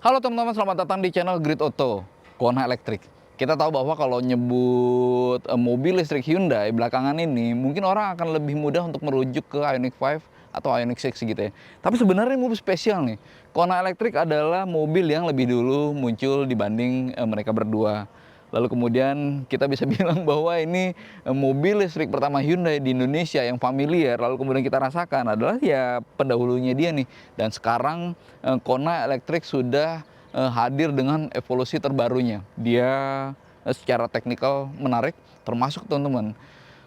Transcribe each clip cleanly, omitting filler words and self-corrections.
Halo teman-teman, selamat datang di channel Grid Auto, Kona Elektrik. Kita tahu bahwa kalau nyebut mobil listrik Hyundai belakangan ini, mungkin orang akan lebih mudah untuk merujuk ke Ioniq 5 atau Ioniq 6 gitu ya. Tapi sebenarnya mobil spesial nih. Kona Elektrik adalah mobil yang lebih dulu muncul dibanding mereka berdua. Lalu kemudian kita bisa bilang bahwa ini mobil listrik pertama Hyundai di Indonesia yang familiar. Lalu kemudian kita rasakan adalah ya pendahulunya dia nih. Dan sekarang Kona Elektrik sudah hadir dengan evolusi terbarunya. Dia secara teknikal menarik, termasuk teman-teman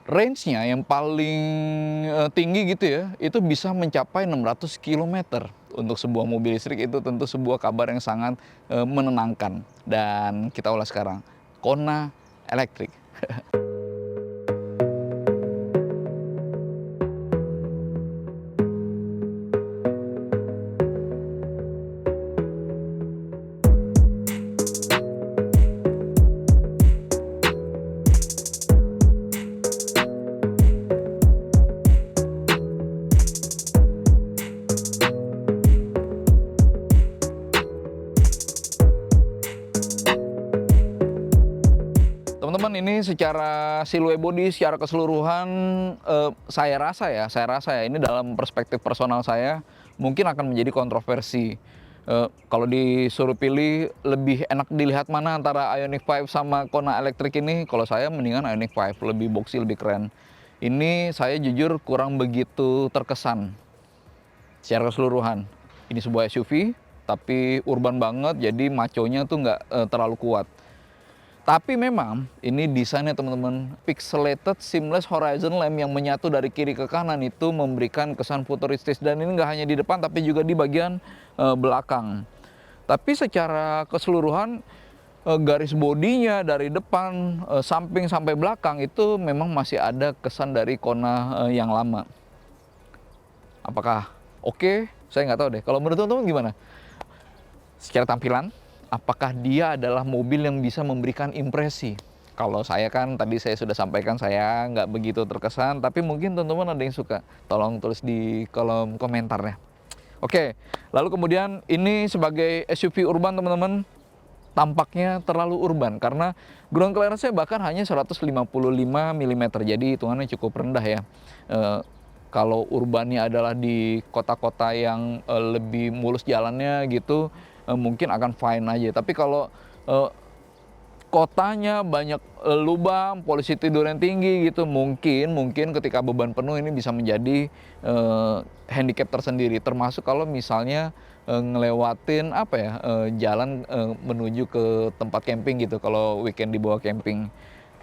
range-nya yang paling tinggi gitu ya, itu bisa mencapai 600 km. Untuk sebuah mobil listrik itu tentu sebuah kabar yang sangat menenangkan. Dan kita ulas sekarang. Kona Elektrik. Teman-teman, ini secara siluet body, secara keseluruhan saya rasa ya, ini dalam perspektif personal saya mungkin akan menjadi kontroversi. Kalau disuruh pilih lebih enak dilihat mana antara Ioniq 5 sama Kona Elektrik ini, kalau saya mendingan Ioniq 5, lebih boxy, lebih keren. Ini saya jujur kurang begitu terkesan secara keseluruhan. Ini sebuah SUV, tapi urban banget, jadi maconya tuh nggak terlalu kuat. Tapi memang ini desainnya teman-teman, pixelated seamless horizon lamp yang menyatu dari kiri ke kanan itu memberikan kesan futuristis. Dan ini nggak hanya di depan tapi juga di bagian belakang. Tapi secara keseluruhan garis bodinya dari depan, samping sampai belakang itu memang masih ada kesan dari Kona yang lama. Apakah oke? Saya nggak tahu deh. Kalau menurut teman-teman gimana? Secara tampilan, apakah dia adalah mobil yang bisa memberikan impresi? Kalau saya kan tadi saya sudah sampaikan saya nggak begitu terkesan, tapi mungkin teman-teman ada yang suka. Tolong tulis di kolom komentarnya. Oke, lalu kemudian ini sebagai SUV urban teman-teman, tampaknya terlalu urban karena ground clearance-nya bahkan hanya 155 mm, jadi hitungannya cukup rendah ya. Kalau urbannya adalah di kota-kota yang lebih mulus jalannya gitu, mungkin akan fine aja. Tapi kalau kotanya banyak lubang, polisi tidur yang tinggi gitu, mungkin ketika beban penuh ini bisa menjadi handicap tersendiri. Termasuk kalau misalnya ngelewatin jalan menuju ke tempat camping gitu. Kalau weekend dibawa camping,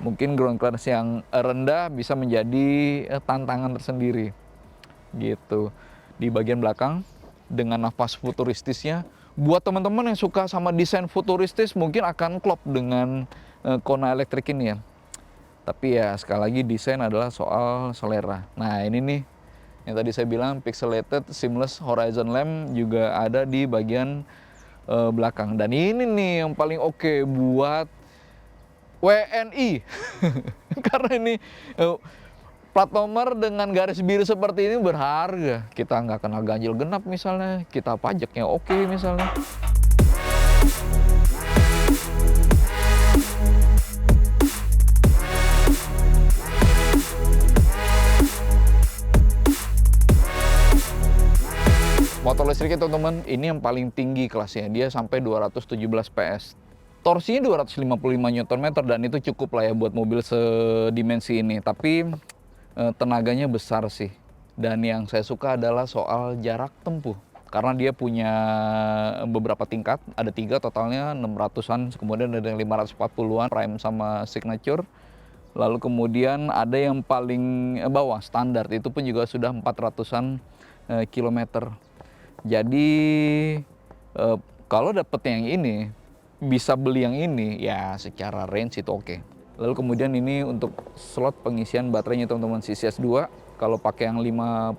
mungkin ground clearance yang rendah bisa menjadi tantangan tersendiri gitu. Di bagian belakang dengan nafas futuristisnya, buat teman-teman yang suka sama desain futuristis mungkin akan klop dengan Kona Elektrik ini ya. Tapi ya sekali lagi desain adalah soal selera. Nah ini nih yang tadi saya bilang pixelated seamless horizon lamp juga ada di bagian belakang. Dan ini nih yang paling oke buat WNI. Karena ini plat nomor dengan garis biru seperti ini berharga. Kita nggak kena ganjil genap misalnya, kita pajaknya oke misalnya. Motor listrik itu teman-teman, ini yang paling tinggi kelasnya, dia sampai 217 PS. Torsinya 255 Nm dan itu cukup lah ya buat mobil sedimensi ini. Tapi tenaganya besar sih. Dan yang saya suka adalah soal jarak tempuh. Karena dia punya beberapa tingkat, ada 3 totalnya 600-an, kemudian ada yang 540-an, prime sama signature. Lalu kemudian ada yang paling bawah, standar, itu pun juga sudah 400-an kilometer. Jadi kalau dapet yang ini, bisa beli yang ini, ya secara range itu oke. Lalu kemudian ini untuk slot pengisian baterainya teman-teman, CCS 2. Kalau pakai yang 50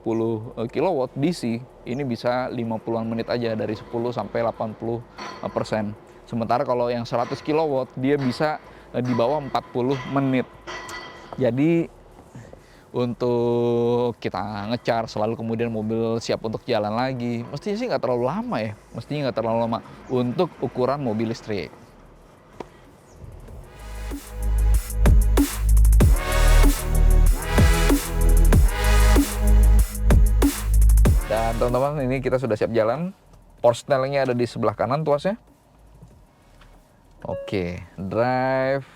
kW DC, ini bisa 50-an menit aja, dari 10 sampai 80%. Sementara kalau yang 100 kW, dia bisa di bawah 40 menit. Jadi untuk kita nge-charge, selalu kemudian mobil siap untuk jalan lagi. Mestinya sih nggak terlalu lama ya, mestinya nggak terlalu lama untuk ukuran mobil listrik. Dan teman-teman, ini kita sudah siap jalan. Power steering-nya ada di sebelah kanan tuasnya. Oke, drive.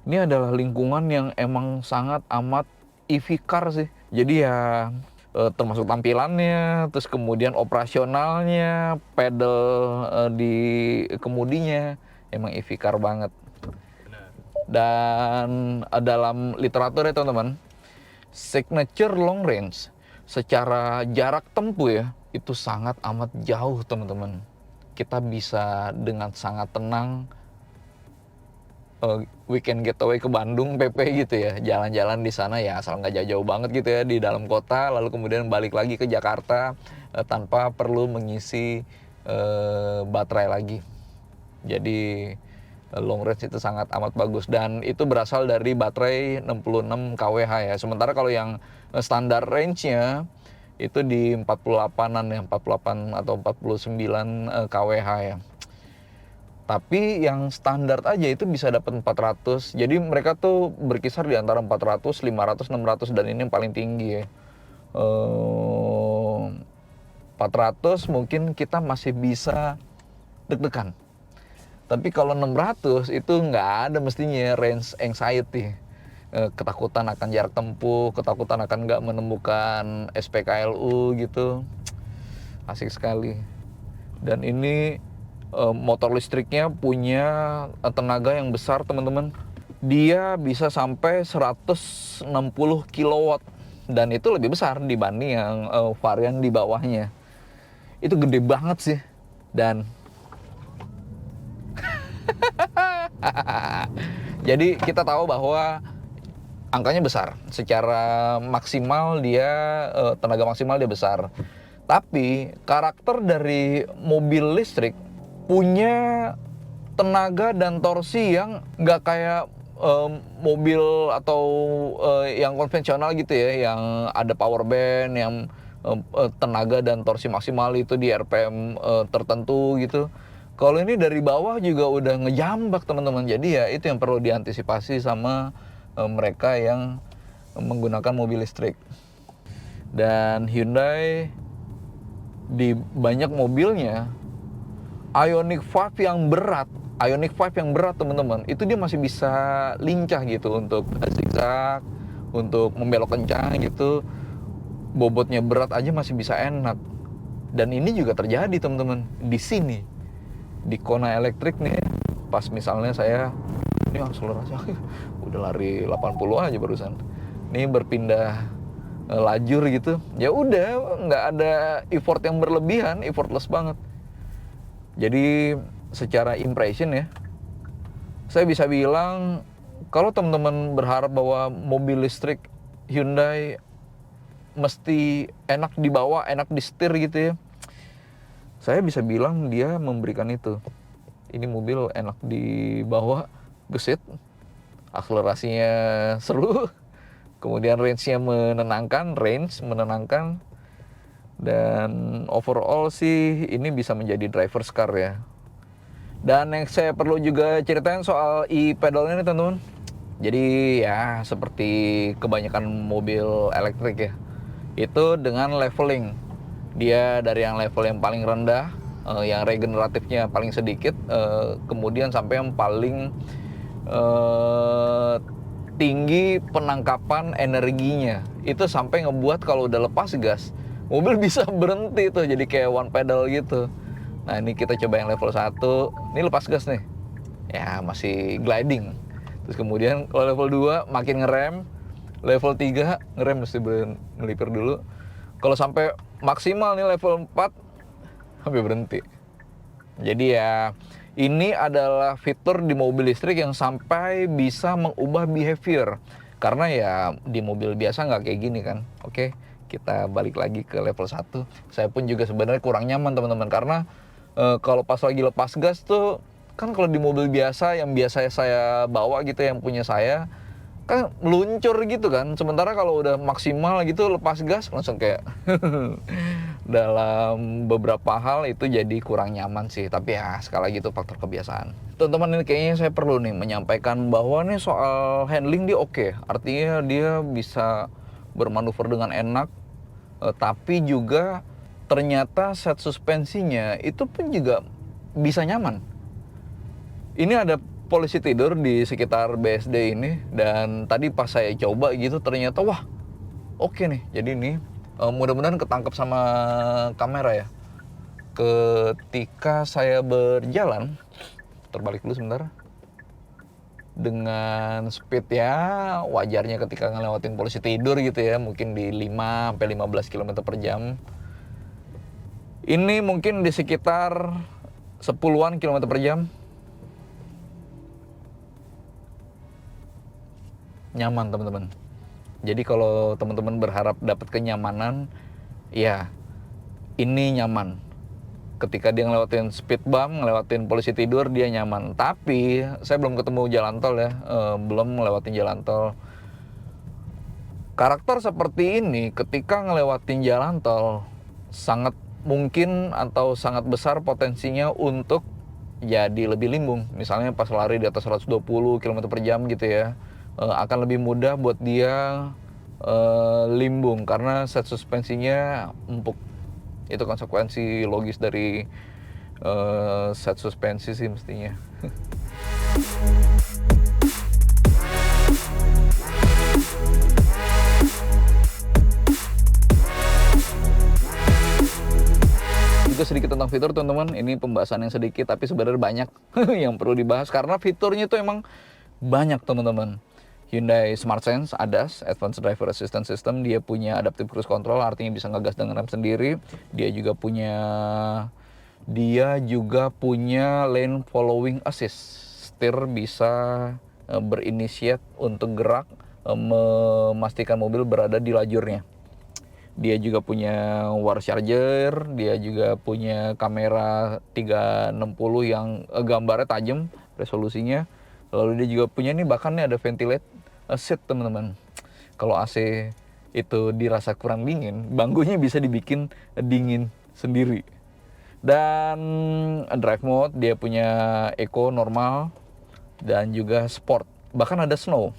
Ini adalah lingkungan yang emang sangat amat EV car sih. Jadi ya termasuk tampilannya, terus kemudian operasionalnya, pedal di kemudinya, emang EV car banget. Dan dalam literatur ya teman-teman, signature long range secara jarak tempuh ya, itu sangat amat jauh teman-teman. Kita bisa dengan sangat tenang weekend getaway ke Bandung PP gitu ya, jalan-jalan di sana ya, asal nggak jauh-jauh banget gitu ya, di dalam kota, lalu kemudian balik lagi ke Jakarta tanpa perlu mengisi baterai lagi. Jadi long range itu sangat amat bagus, dan itu berasal dari baterai 66 kWh ya. Sementara kalau yang standar range-nya itu di 48-an ya, 48 atau 49 kWh ya. Tapi yang standar aja itu bisa dapat 400. Jadi mereka tuh berkisar di antara 400, 500, 600, dan ini yang paling tinggi ya. 400 mungkin kita masih bisa deg-degan. Tapi kalau 600 itu nggak ada mestinya range anxiety. Ketakutan akan jarak tempuh, ketakutan akan nggak menemukan SPKLU gitu. Asik sekali. Dan ini motor listriknya punya tenaga yang besar teman-teman. Dia bisa sampai 160 kW, dan itu lebih besar dibanding yang varian di bawahnya. Itu gede banget sih. Dan jadi kita tahu bahwa angkanya besar. Secara maksimal dia tenaga maksimal dia besar. Tapi karakter dari mobil listrik punya tenaga dan torsi yang nggak kayak mobil atau yang konvensional gitu ya, yang ada power band, yang tenaga dan torsi maksimal itu di RPM tertentu gitu. Kalau ini dari bawah juga udah ngejambak teman-teman. Jadi ya itu yang perlu diantisipasi sama mereka yang menggunakan mobil listrik. Dan Hyundai di banyak mobilnya Ioniq 5 yang berat teman-teman, itu dia masih bisa lincah gitu untuk zigzag, untuk membelok kencang gitu. Bobotnya berat aja masih bisa enak. Dan ini juga terjadi teman-teman di sini, di Kona elektrik nih. Pas misalnya saya ini akselerasi udah lari 80 aja barusan, ini berpindah lajur gitu, ya udah nggak ada effort yang berlebihan, effortless banget. Jadi secara impression ya, saya bisa bilang kalau teman-teman berharap bahwa mobil listrik Hyundai mesti enak dibawa, enak disetir gitu ya, saya bisa bilang dia memberikan itu. Ini mobil enak dibawa, gesit, akselerasinya seru, kemudian range-nya menenangkan, dan overall sih ini bisa menjadi driver's car ya. Dan yang saya perlu juga ceritain soal e-pedalnya nih teman-teman. Jadi ya seperti kebanyakan mobil elektrik ya, itu dengan leveling. Dia dari yang level yang paling rendah, yang regeneratifnya paling sedikit, kemudian sampai yang paling tinggi penangkapan energinya. Itu sampai ngebuat kalau udah lepas gas, mobil bisa berhenti tuh, jadi kayak one pedal gitu. Nah ini kita coba yang level 1, ini lepas gas nih, ya masih gliding. Terus kemudian kalau level 2 makin ngerem, level 3 ngerem mesti ngelipir dulu. Kalau sampai maksimal nih level 4, sampai berhenti. Jadi ya ini adalah fitur di mobil listrik yang sampai bisa mengubah behavior. Karena ya di mobil biasa nggak kayak gini kan. Oke, kita balik lagi ke level 1. Saya pun juga sebenarnya kurang nyaman teman-teman, karena kalau pas lagi lepas gas tuh, kan kalau di mobil biasa yang biasa saya bawa gitu, yang punya saya, kan meluncur gitu kan. Sementara kalau udah maksimal gitu lepas gas langsung kayak dalam beberapa hal itu jadi kurang nyaman sih. Tapi ya sekali lagi itu faktor kebiasaan. Teman-teman, ini kayaknya saya perlu nih menyampaikan bahwa nih soal handling dia oke. Artinya dia bisa bermanuver dengan enak, tapi juga ternyata set suspensinya itu pun juga bisa nyaman. Ini ada polisi tidur di sekitar BSD ini, dan tadi pas saya coba gitu ternyata wah oke nih. Jadi ini mudah-mudahan ketangkep sama kamera ya. Ketika saya berjalan, terbalik dulu sebentar, dengan speed ya wajarnya ketika ngelewatin polisi tidur gitu ya, mungkin di 5-15 km per jam. Ini mungkin di sekitar 10-an km per jam. Nyaman teman-teman. Jadi kalau teman-teman berharap dapat kenyamanan, ya ini nyaman. Ketika dia ngelewatin speed bump, ngelewatin polisi tidur, dia nyaman. Tapi saya belum ketemu jalan tol ya, belum ngelewatin jalan tol. Karakter seperti ini ketika ngelewatin jalan tol sangat mungkin atau sangat besar potensinya untuk jadi lebih limbung. Misalnya pas lari di atas 120 km per jam gitu ya, akan lebih mudah buat dia limbung karena set suspensinya empuk. Itu konsekuensi logis dari set suspensi sih mestinya. Juga sedikit tentang fitur teman-teman. Ini pembahasan yang sedikit tapi sebenarnya banyak yang perlu dibahas karena fiturnya itu emang banyak teman-teman. Hyundai Smart Sense ADAS, Advanced Driver Assistance System, dia punya Adaptive Cruise Control, artinya bisa ngegas dengan rem sendiri. Dia juga punya Lane Following Assist, setir bisa berinisiat untuk gerak, memastikan mobil berada di lajurnya. Dia juga punya wire charger, dia juga punya kamera 360 yang gambarnya tajam resolusinya. Lalu dia juga punya nih, bahkan nih ada ventilate seat teman-teman. Kalau AC itu dirasa kurang dingin, bangkunya bisa dibikin dingin sendiri. Dan drive mode dia punya eco, normal, dan juga sport. Bahkan ada snow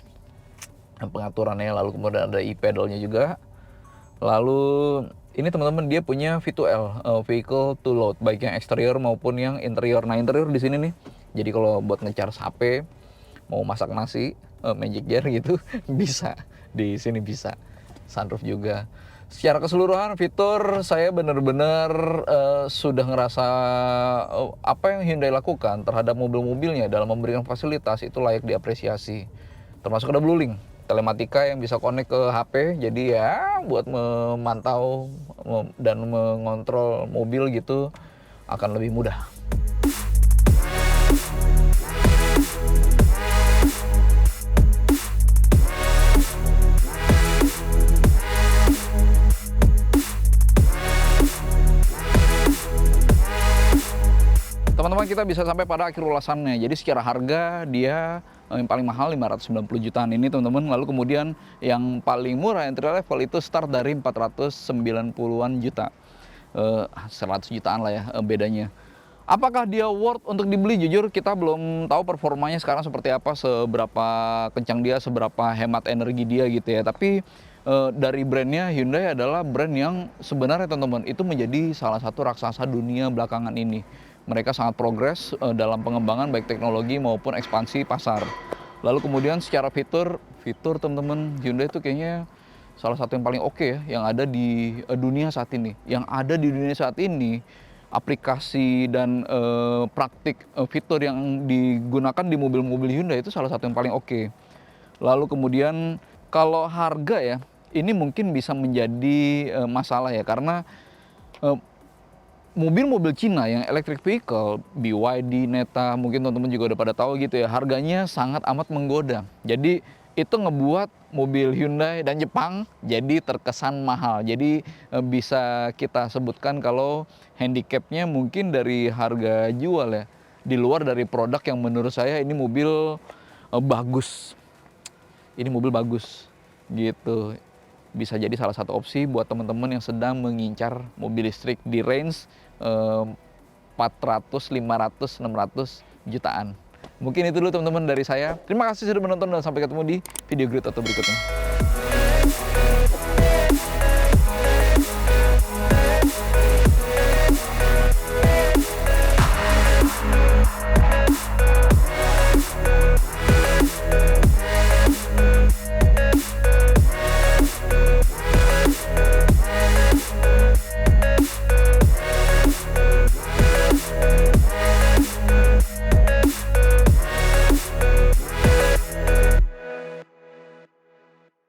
pengaturannya. Lalu kemudian ada e-pedalnya juga. Lalu ini teman-teman dia punya V2L, vehicle to load, baik yang eksterior maupun yang interior. Nah interior di sini nih, jadi kalau buat nge-charge HP, mau masak nasi, magic jar gitu bisa di sini, bisa. Sunroof juga. Secara keseluruhan fitur saya benar-benar sudah ngerasa apa yang Hyundai lakukan terhadap mobil-mobilnya dalam memberikan fasilitas itu layak diapresiasi. Termasuk ada Blue Link, telematika yang bisa connect ke HP, jadi ya buat memantau dan mengontrol mobil gitu akan lebih mudah. Teman-teman, kita bisa sampai pada akhir ulasannya. Jadi secara harga dia yang paling mahal 590 jutaan ini teman-teman. Lalu kemudian yang paling murah entry level itu start dari 490-an juta. 100 jutaan lah ya bedanya. Apakah dia worth untuk dibeli? Jujur kita belum tahu performanya sekarang seperti apa, seberapa kencang dia, seberapa hemat energi dia gitu ya. Tapi dari brandnya, Hyundai adalah brand yang sebenarnya teman-teman itu menjadi salah satu raksasa dunia belakangan ini. Mereka sangat progres dalam pengembangan baik teknologi maupun ekspansi pasar. Lalu kemudian secara fitur teman-teman, Hyundai itu kayaknya salah satu yang paling oke ya yang ada di dunia saat ini. Yang ada di dunia saat ini, aplikasi dan praktik fitur yang digunakan di mobil-mobil Hyundai itu salah satu yang paling oke. Lalu kemudian kalau harga ya, ini mungkin bisa menjadi masalah ya, karena mobil-mobil Cina yang electric vehicle, BYD, Neta, mungkin teman-teman juga udah pada tahu gitu ya, harganya sangat amat menggoda. Jadi itu ngebuat mobil Hyundai dan Jepang jadi terkesan mahal. Jadi bisa kita sebutkan kalau handicapnya mungkin dari harga jual ya, di luar dari produk yang menurut saya ini mobil bagus. ini mobil bagus gitu. Bisa jadi salah satu opsi buat teman-teman yang sedang mengincar mobil listrik di range 400, 500, 600 jutaan. Mungkin itu dulu teman-teman dari saya. Terima kasih sudah menonton dan sampai ketemu di video Green Auto berikutnya.